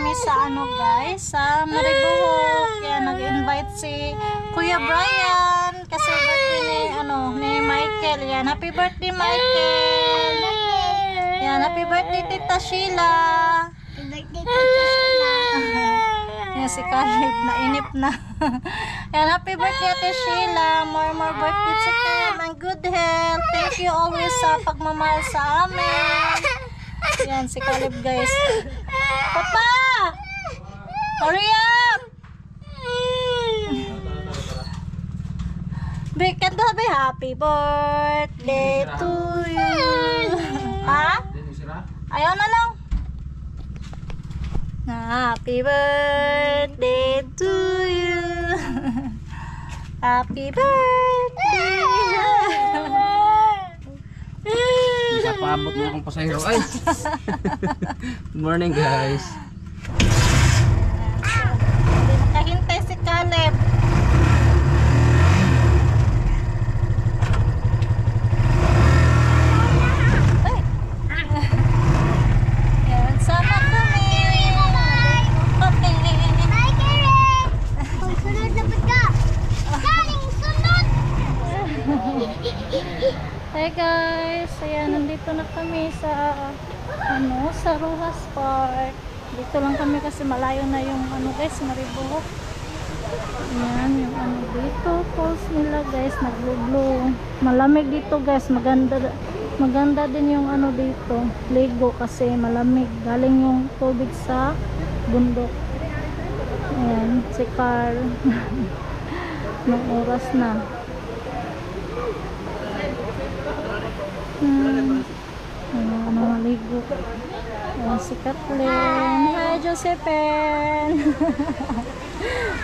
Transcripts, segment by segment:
kami sa ano guys, sa Maribohok. Yan, nag-invite si Kuya Brian kasi birthday ni ni Michael. Yan, happy birthday Michael. Yan, happy birthday Tita Sheila. Yan si Caleb, nainip na. Yan, happy birthday Ate Sheila. More birthday to come and good health. Thank you always sa pagmamahal sa amin. Yan si Caleb guys. Papa! Hurry up! Bikat daw be, happy birthday to you. Ha? Ayaw na lang. Happy birthday to you. Happy birthday. Isa paabot mo akong pasahero. Ay! Good morning guys. Nakahintay si Caleb. Yan, sama kami. Sunod na pagka. Galing sunod. Hey guys, ayan, nandito na kami sa sa Rojas Park. Dito lang kami kasi malayo na yung guys, Maribohok. Ayan, yung dito, falls nila guys, naglo-blow. Malamig dito guys, maganda din yung dito, ligo kasi malamig. Galing yung tubig sa bundok. Ayan, si Carl. Nung oras na. Maligo. Ayan, si Kathleen. Hi, Josephine.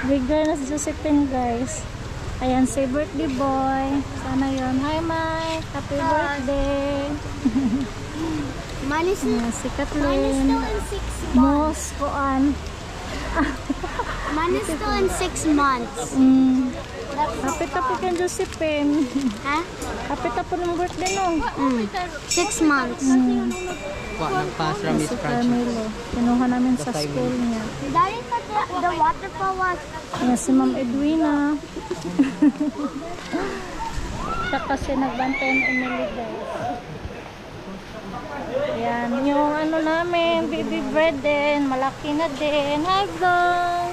Bigger na si Josephine, guys. Ayan, si birthday boy. Sana yun. Hi, Mike. Happy birthday. Ayan, si Kathleen. Moskoan. Man is still in 6 months. Kapit-tapit yung Josephine. Ha? Kapit-tapit ng birthday no. 6 months. Nagpass from Miss Si Project. Carmelo. Kinuha namin sa school niya. Daddy thought the waterfall was... Ayan, si Ma'am Edwina. Siya kasi nagbantay ng Emily guys. Ayan, yung namin, baby bread din. Malaki na din. Hi vlog!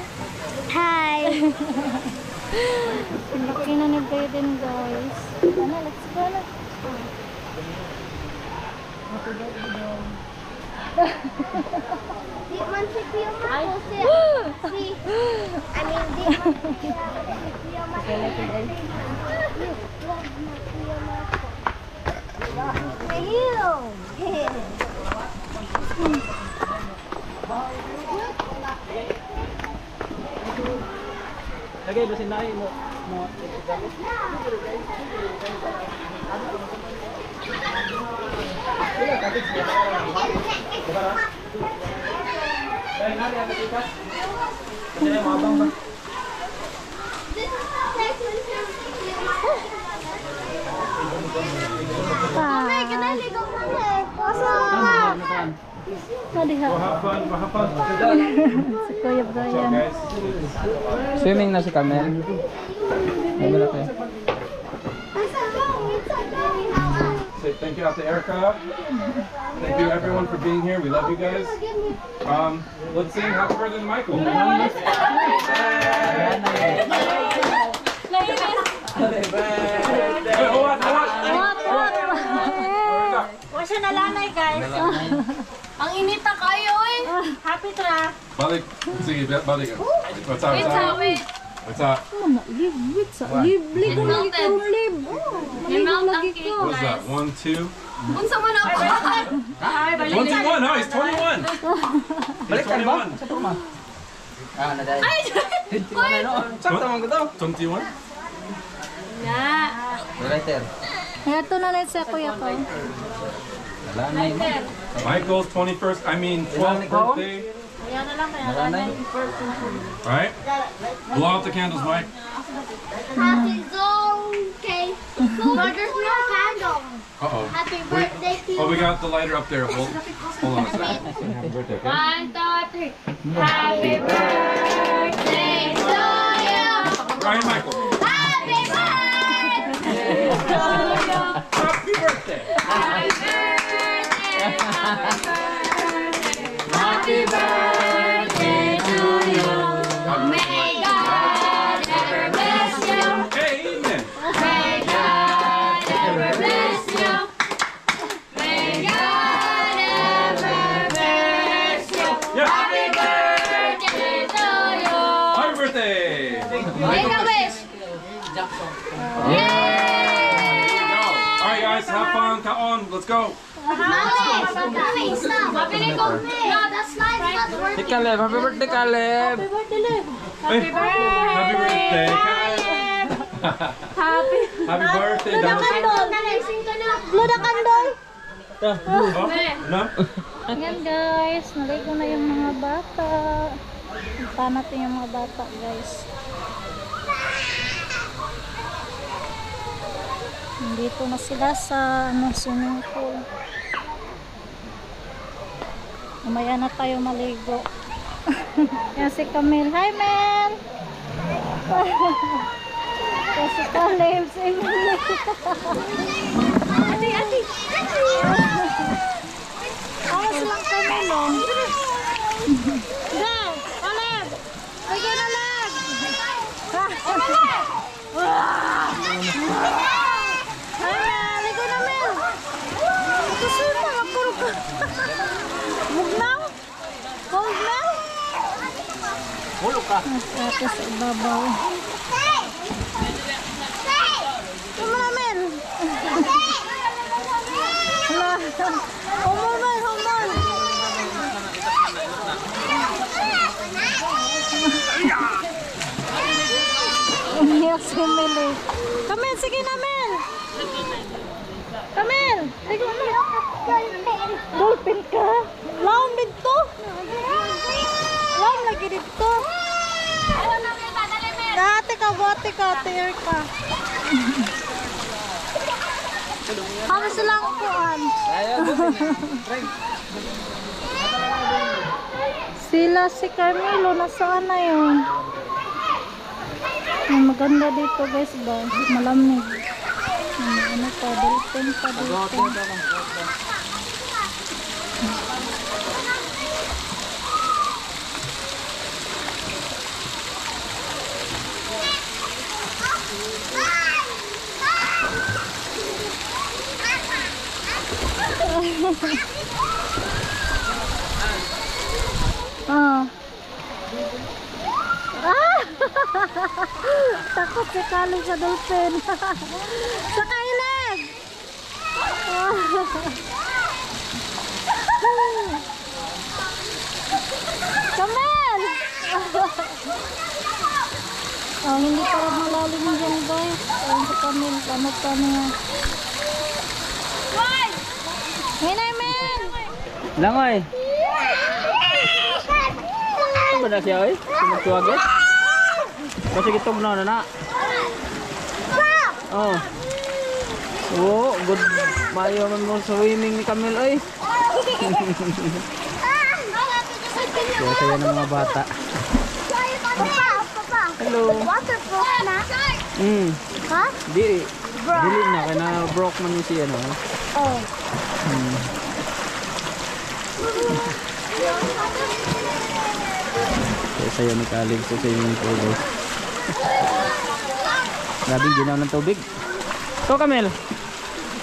Hi! Malaki na ni Brayden guys. Let's go na. Di man si Pio Marco si... I mean, di man si Pio Lagay ba sinay mo? Have fun. Si Kuya Brian. Swimming na si Camel. Say thank you out to Erica. Thank you everyone for being here. We love you guys. Let's sing happy birthday to Michael. Wait, hold on. Huwag siya nalanay guys. Ang inita kayo eh. Happy to na. Balik. Sige, balik. What's up? Wait. What's up? Live sa live. Live mo lagi ka. Live. Maligo lagi ka. What's that? 1, 2. Unsa man ako? 1, 2, 1. No, he's 21. He's 21. Naday. Sakto man ko to. 21? Writer. Ito na lang sa kuya ko. Nalanay mo. Michael's 21st, 12th birthday. Ayan na lang kaya. Nalanay. Alright? Blow out the candles, Mike. Okay. So there's no candles. candle. Uh-oh. Happy birthday to you. Oh, we got the lighter up there. Hold on a second. Happy birthday, okay? 1, 2, 3. Happy birthday to you. Ryan Michael. Happy birthday to you. Happy birthday. Happy birthday. Happy birthday to you. May God ever bless you. Amen. May God ever bless you. May God ever bless you. Yeah. Happy birthday to you. Happy birthday. Make a wish. Yay! Go. All right, guys, have fun. Come on, let's go. Mommy, stop. No, the slide's not Si working. Caleb, happy birthday Caleb. Hey, happy birthday, Caleb. Happy. Happy birthday, Dad. Sing ka na. Blow the candle. Oh, no? Ayan guys, naligo na yung mga bata. Punta natin yung mga bata guys. Nandito na sila sa swimming pool. Mamaya na tayo maligo. Yan si Camille. Hi Mel! Yan si Caleb. Si Emily. Ate. Awas lang Camille oh. Go! Caleb! Sige na lang! Hi Mel! Ligo na Mel! Gusto na makurog ka. Mugnaw? Cold Mel? Hulog ka. Nasa ate sa ibabaw. Tama na Mel! Hala! Humor Mel! Humor! Umiyak si Mel eh. Kamel! Sige na Mel! Kamel! Ligo na! Dolphin ka? Laon dito? Laon lagi dito? Dati ka, bote ka, tear ka. Kami silang upuan. Sila si Carmelo, nasaan na yun? Ang maganda dito guys ba? Malamig. Ano pa, dolphin pa dito. Ah. Ah! Takot si Kali sa dolphin. Sa kailag! Kamel! Oh, hindi pa rin malalim dyan guys. Ayun si Kamel. Ano pa niya? Hinay men! Langoy. Ano ba na siya oy? Sumagsuwagit? Kasi gitong na na. Oh. Oh, good. Mayo man mo swimming ni Camille oy. Kaya saya ng mga bata. Papa. Hello. Waterproof na? Ha? Dili. Dili na kaya na broke man yung siya no. Oh. Kaya saya ni Caleb sa swimming pool guys. Grabing ginaw ng tubig. Ito Camille.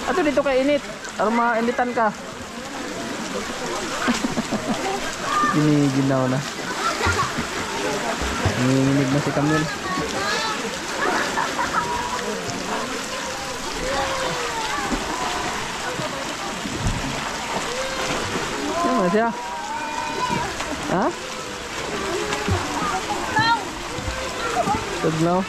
Ato dito ka init. Para mainitan ka. Ginaw na. Nanginginig na si Camille. Ano na siya? Ha? Tugnaw.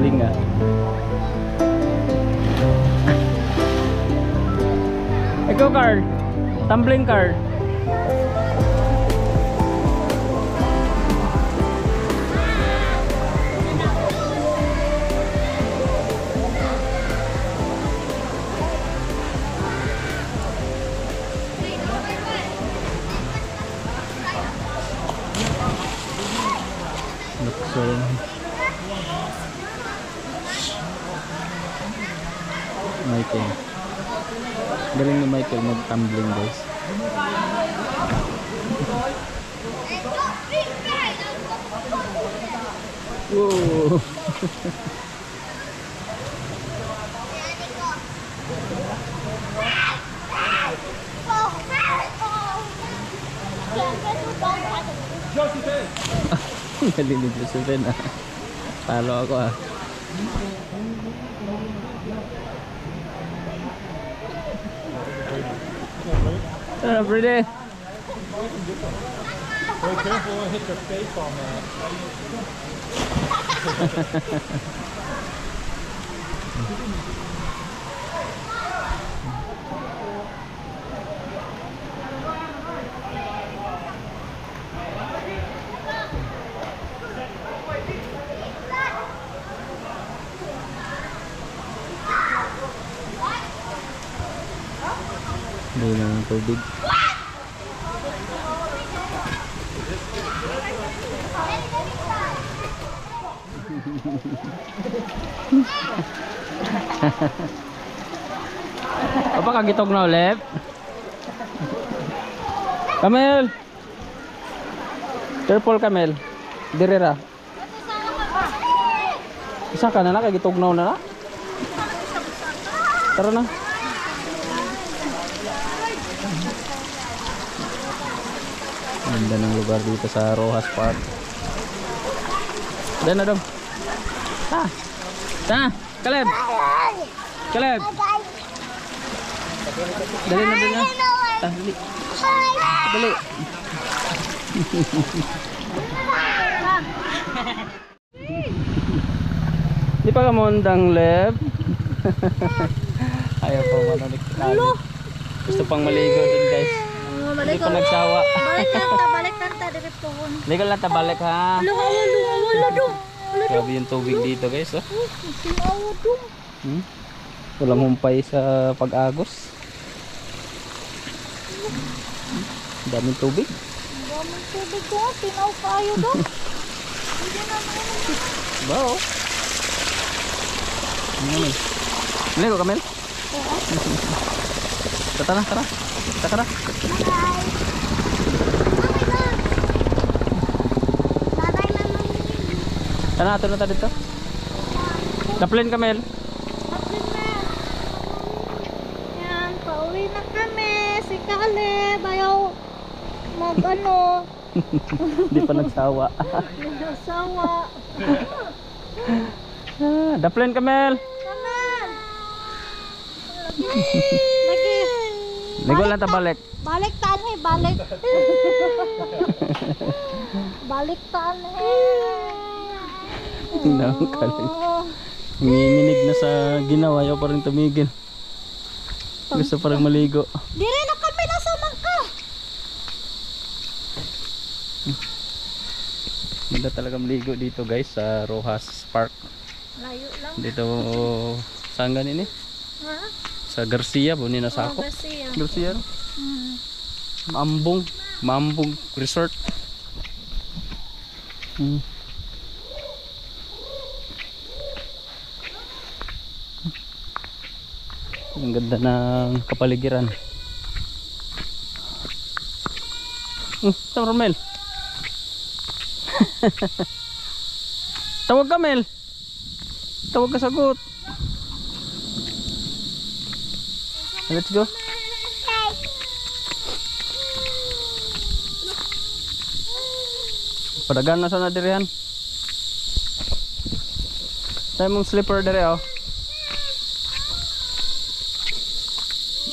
Galing ah. Ikaw, Carl. Tumbling, Carl. So, Michael. Galing ni Michael mag-tumbling, guys. Whoa! Galing ni Josephine ah. Talo ako ah. Tara, Brady. Be careful and hit your face on that. Hindi naman tubig. Apa kagitog na ulit? Kamel! Careful, Kamel. Dirira. Isa ka na na, kagitog na na. Tara na. Ganda ng lugar dito sa Rojas Park. Dan na dong. Ah. Sana, Caleb. Caleb. Dali na dali na. Ah, dali. Dali. Di pa ka mondang, Leb. Ayaw pa manonik. Gusto pang maligo dun, guys. Hindi pa nagsawa. Balik lang ta dire pohon. Legal lang ta balik ha. Wala dong. Grabe yung tubig dito, guys. Oh. Sinawa dong. Walang humpay sa pag-agos. Daming tubig. Daming tubig ko, tinaw kayo dong. Hindi na naman. Ba oh. Maligo, Kamel? Tara, tara. Tara. Tara, ato na tayo dito. Taplin, Kamel. Yan, pauwi na kami. Si Caleb, ayaw mag-ano. Hindi pa nagsawa. Nagsawa. Daplin, Kamel. Kaman! Lagi. Ligo lang ta balik. Balik tani, balik. Balik tani. Nakakaling. Nanginginig na sa ginawa, ayaw pa rin tumigil. Gusto pa rin maligo. Dire na kami, nasa ka. Ganda talaga maligo dito, guys, sa Rojas Park. Layo lang. Dito, saan ganin eh? Ha? Sa Garcia, bunin na sa ako. Garcia. Garcia. Mambong Resort. Ang ganda ng kapaligiran. Ito, Romel. Tawag ka, Mel. Tawag ka, sagot. Let's go. Padagan na sana dirihan. Tayo mong slipper dire oh.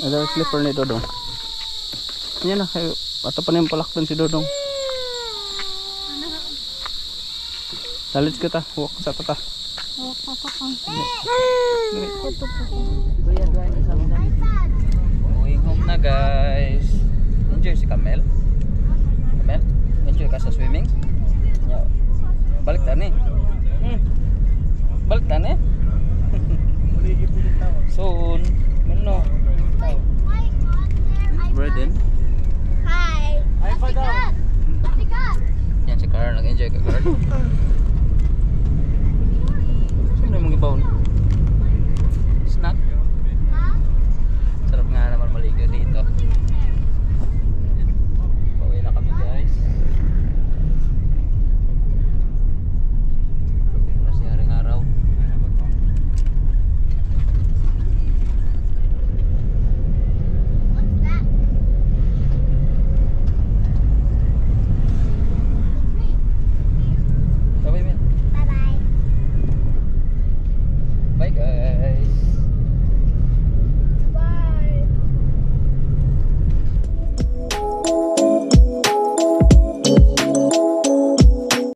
Ada slipper ni Dodong. Yan na kayo. Ato pa na yung palakton si Dodong. Dalit kita. Walk sa tata. Wakas. kakang. Ito po. Going home na guys. Enjoy si Kamel. Kamel, enjoy ka sa swimming? Yeah. Balik tani. Balik tani. Soon. Mano. Braden. Hi. Atikat. Atikat. Yan si Carl, nag-enjoy ka Carl. Sino yung mga ibaw?